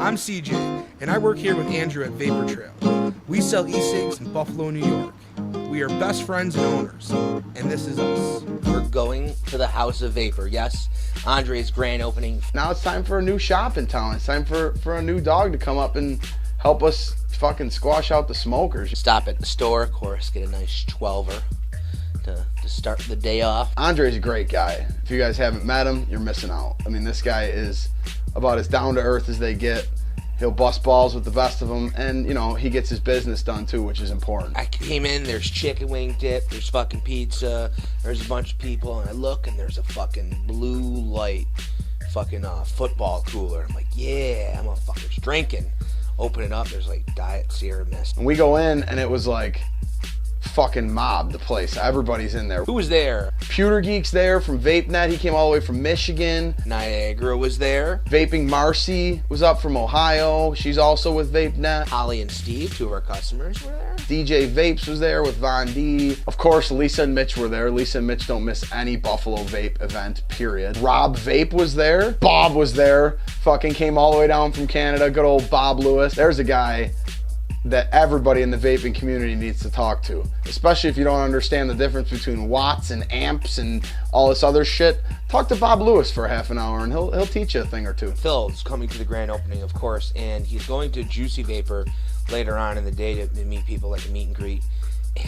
I'm CJ, and I work here with Andrew at Vapor Trail. We sell e-cigs in Buffalo, New York. We are best friends and owners, and this is us. We're going to the House of Vapor. Yes, Andre's grand opening. Now it's time for a new shop in town. It's time for a new dog to come up and help us fucking squash out the smokers. Stop at the store, of course, get a nice 12er to start the day off. Andre's a great guy. If you guys haven't met him, you're missing out. I mean, this guy is about as down to earth as they get. He'll bust balls with the best of them, and you know, he gets his business done too, which is important. I came in, there's chicken wing dip, there's fucking pizza, there's a bunch of people, and I look and there's a fucking blue light fucking football cooler. I'm like, yeah, motherfuckers drinking. Open it up, there's like Diet Sierra Mist. And we go in and it was like fucking mob the place. Everybody's in there. Who was there? Pewter Geek's there from VapeNet. He came all the way from Michigan. Niagara was there. Vaping Marcy was up from Ohio. She's also with VapeNet. Holly and Steve, two of our customers, were there. DJ Vapes was there with Von D. Of course, Lisa and Mitch were there. Lisa and Mitch don't miss any Buffalo Vape event, period. Rob Vape was there. Bob was there. Fucking came all the way down from Canada. Good old Bob Lewis. There's a guy that everybody in the vaping community needs to talk to, especially if you don't understand the difference between watts and amps and all this other shit. Talk to Bob Lewis for half an hour and he'll teach you a thing or two. Phil's coming to the grand opening, of course, and he's going to Juicy Vapor later on in the day to meet people, like a meet and greet.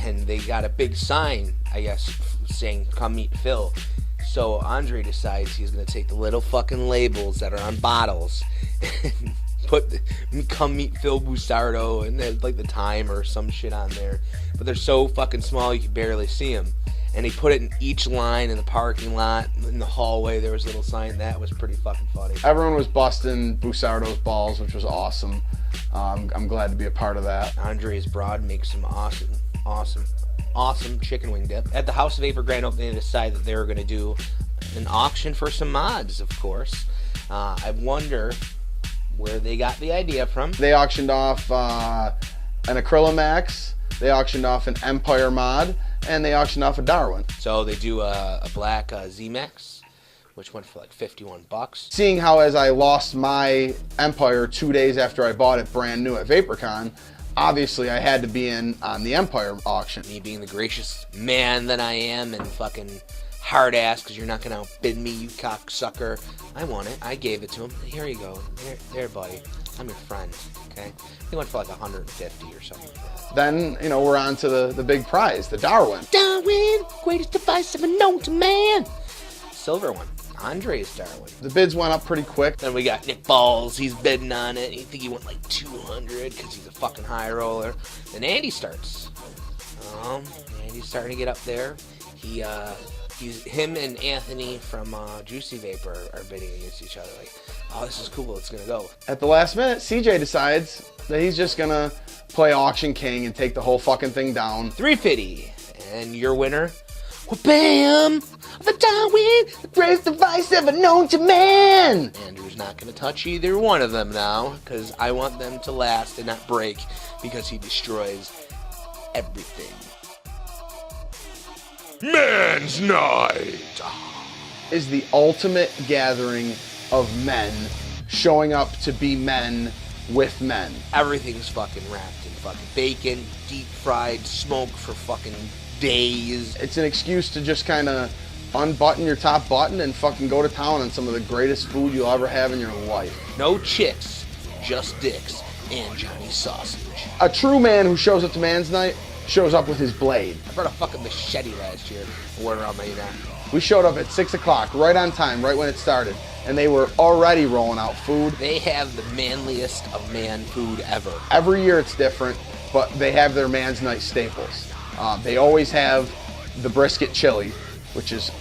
And they got a big sign, I guess, saying "Come meet Phil." So Andre decides he's gonna take the little fucking labels that are on bottles and put "Come meet Phil Busardo" and then like the time or some shit on there, but they're so fucking small you can barely see them. And he put it in each line in the parking lot, in the hallway. There was a little sign. That was pretty fucking funny. Everyone was busting Busardo's balls, which was awesome. I'm glad to be a part of that. Andre's Broad makes some awesome chicken wing dip. At the House of Vapor grand opening, they decided that they were going to do an auction for some mods, of course. I wonder where they got the idea from. They auctioned off an Acrylamax, they auctioned off an Empire mod, and they auctioned off a Darwin. So they do a black Z-Max, which went for like 51 bucks. Seeing how as I lost my Empire 2 days after I bought it brand new at VaporCon, obviously I had to be in on the Empire auction. Me being the gracious man that I am and fucking hard ass, because you're not gonna outbid me, you cocksucker. I want it. I gave it to him. Here you go. There, buddy. I'm your friend. Okay. He went for like 150 or something like that. Then, you know, we're on to the big prize, the Darwin. Darwin, greatest device ever known to man. Silver one. Andre's Darwin. The bids went up pretty quick. Then we got Nick Balls. He's bidding on it. I think he went like 200 because he's a fucking high roller. Then Andy starts. Andy's starting to get up there. Him and Anthony from Juicy Vapor are bidding against each other. Like, oh, this is cool. It's gonna go. At the last minute, CJ decides that he's just gonna play Auction King and take the whole fucking thing down. 350, and your winner. Well, bam! The Darwin, the greatest device ever known to man. Andrew's not gonna touch either one of them now, because I want them to last and not break, because he destroys everything. Man's Night is the ultimate gathering of men showing up to be men with men. Everything's fucking wrapped in fucking bacon, deep fried, smoked for fucking days. It's an excuse to just kind of unbutton your top button and fucking go to town on some of the greatest food you'll ever have in your life. No chicks, just dicks and Johnny Sausage. A true man who shows up to Man's Night shows up with his blade. I brought a fucking machete last year and wore it around my neck. We showed up at 6 o'clock, right on time, right when it started, and they were already rolling out food. They have the manliest of man food ever. Every year it's different, but they have their Man's Night staples. They always have the brisket chili, which is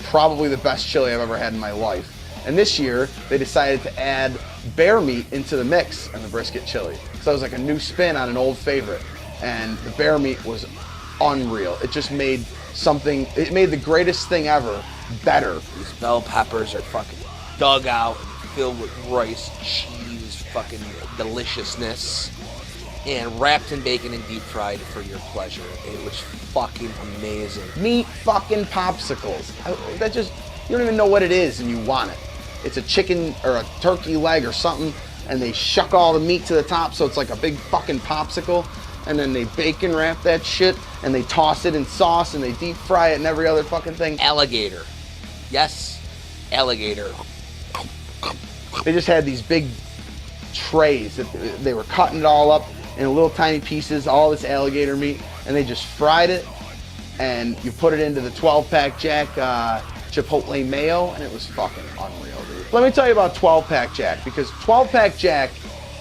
probably the best chili I've ever had in my life. And this year, they decided to add bear meat into the mix in the brisket chili. So it was like a new spin on an old favorite. And the bear meat was unreal. It just made it made the greatest thing ever better. These bell peppers are fucking dug out and filled with rice, cheese, fucking deliciousness, and wrapped in bacon and deep fried for your pleasure. It was fucking amazing. Meat fucking popsicles. You don't even know what it is and you want it. It's a chicken or a turkey leg or something and they shuck all the meat to the top so it's like a big fucking popsicle, and then they bacon wrap that shit, and they toss it in sauce, and they deep fry it and every other fucking thing. Alligator. Yes, alligator. They just had these big trays that they were cutting it all up in little tiny pieces, all this alligator meat, and they just fried it, and you put it into the 12-pack Jack Chipotle mayo, and it was fucking unreal, dude. Let me tell you about 12-pack Jack, because 12-pack Jack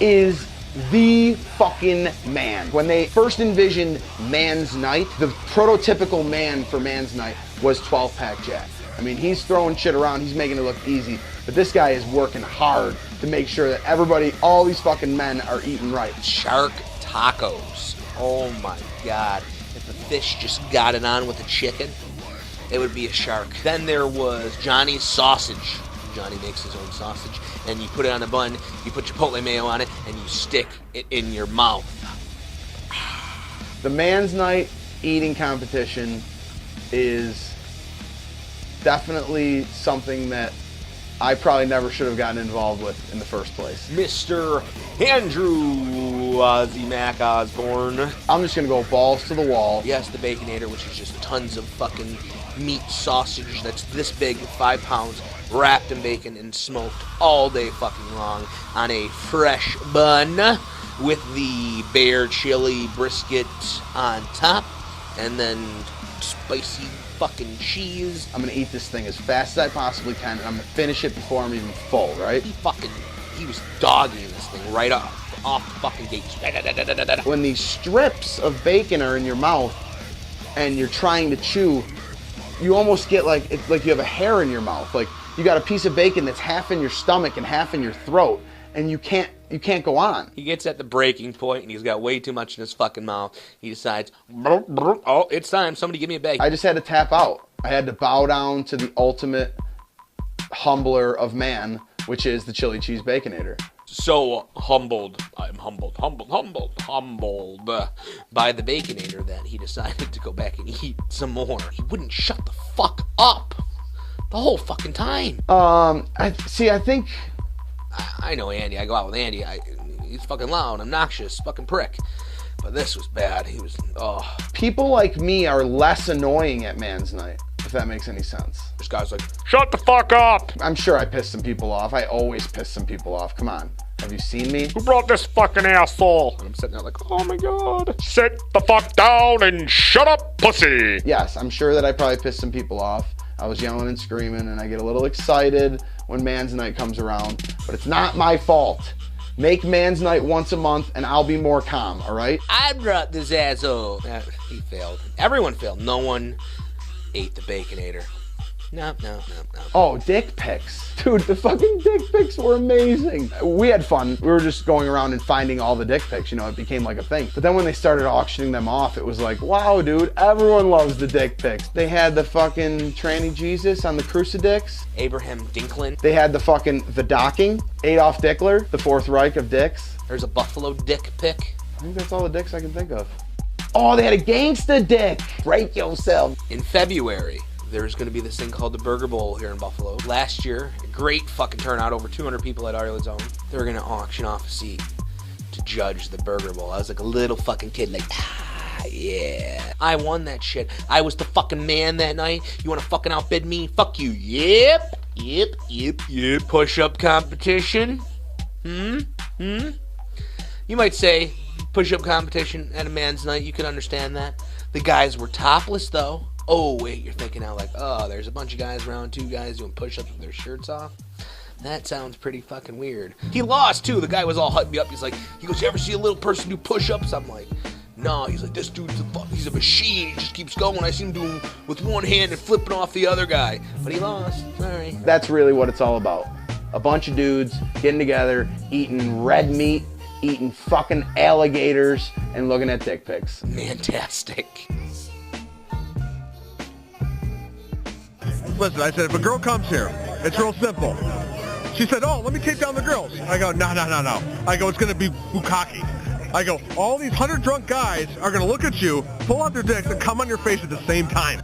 is the fucking man. When they first envisioned Man's Night, the prototypical man for Man's Night was 12-pack Jack. I mean, he's throwing shit around, he's making it look easy, but this guy is working hard to make sure that everybody, all these fucking men are eating right. Shark tacos. Oh my God. If the fish just got it on with the chicken, it would be a shark. Then there was Johnny's sausage. Johnny makes his own sausage, and you put it on a bun, you put Chipotle mayo on it, and you stick it in your mouth. The Man's Night eating competition is definitely something that I probably never should have gotten involved with in the first place. Mr. Andrew Ozzy Mac Osborne. I'm just gonna go balls to the wall. Yes, the Baconator, which is just tons of fucking meat sausage that's this big, 5 pounds, wrapped in bacon and smoked all day fucking long on a fresh bun with the Bear chili brisket on top, and then spicy fucking cheese. I'm gonna eat this thing as fast as I possibly can, and I'm gonna finish it before I'm even full, right? He was dogging this thing right off the fucking gate. When these strips of bacon are in your mouth and you're trying to chew, you almost get like it's like you have a hair in your mouth. Like you got a piece of bacon that's half in your stomach and half in your throat, and you can't go on. He gets at the breaking point, and he's got way too much in his fucking mouth. He decides, oh, it's time. Somebody give me a bacon. I just had to tap out. I had to bow down to the ultimate humbler of man, which is the chili cheese Baconator. So humbled, I'm humbled by the Baconator that he decided to go back and eat some more. He wouldn't shut the fuck up the whole fucking time. I think... I know Andy. I go out with Andy. He's fucking loud, obnoxious, fucking prick. But this was bad. He was, oh. People like me are less annoying at Man's Night, if that makes any sense. This guy's like, shut the fuck up! I'm sure I pissed some people off. I always piss some people off. Come on. Have you seen me? Who brought this fucking asshole? And I'm sitting there like, oh my God. Sit the fuck down and shut up, pussy! Yes, I'm sure that I probably pissed some people off. I was yelling and screaming, and I get a little excited when Man's Night comes around, but it's not my fault. Make Man's Night once a month, and I'll be more calm, all right? I brought this asshole. He failed. Everyone failed. No one ate the Baconator. No. Oh, dick pics. Dude, the fucking dick pics were amazing. We had fun. We were just going around and finding all the dick pics. You know, it became like a thing. But then when they started auctioning them off, it was like, wow, dude, everyone loves the dick pics. They had the fucking tranny Jesus on the crucifix. Abraham Dinklin. They had the docking. Adolf Dickler, the Fourth Reich of dicks. There's a buffalo dick pic. I think that's all the dicks I can think of. Oh, they had a gangsta dick. Break yourself. In February, there's going to be this thing called the Burger Bowl here in Buffalo. Last year, a great fucking turnout, over 200 people at Arled's Own. They were going to auction off a seat to judge the Burger Bowl. I was like a little fucking kid, like, yeah. I won that shit. I was the fucking man that night. You want to fucking outbid me? Fuck you. Yep. Push-up competition? You might say, push-up competition at a Man's Night. You can understand that. The guys were topless, though. Oh, wait, you're thinking now like, oh, there's a bunch of guys around, 2 guys doing push-ups with their shirts off? That sounds pretty fucking weird. He lost, too. The guy was all hyped me up. He goes, you ever see a little person do push-ups? I'm like, no. He's like, this dude's he's a machine. He just keeps going. I see him doing with one hand and flipping off the other guy. But he lost. Sorry. That's really what it's all about. A bunch of dudes getting together, eating red meat, eating fucking alligators, and looking at dick pics. Fantastic. Listen, I said, if a girl comes here, it's real simple. She said, oh, let me take down the girls. I go, no. I go, it's going to be bukkake. I go, all these 100 drunk guys are going to look at you, pull out their dicks, and come on your face at the same time.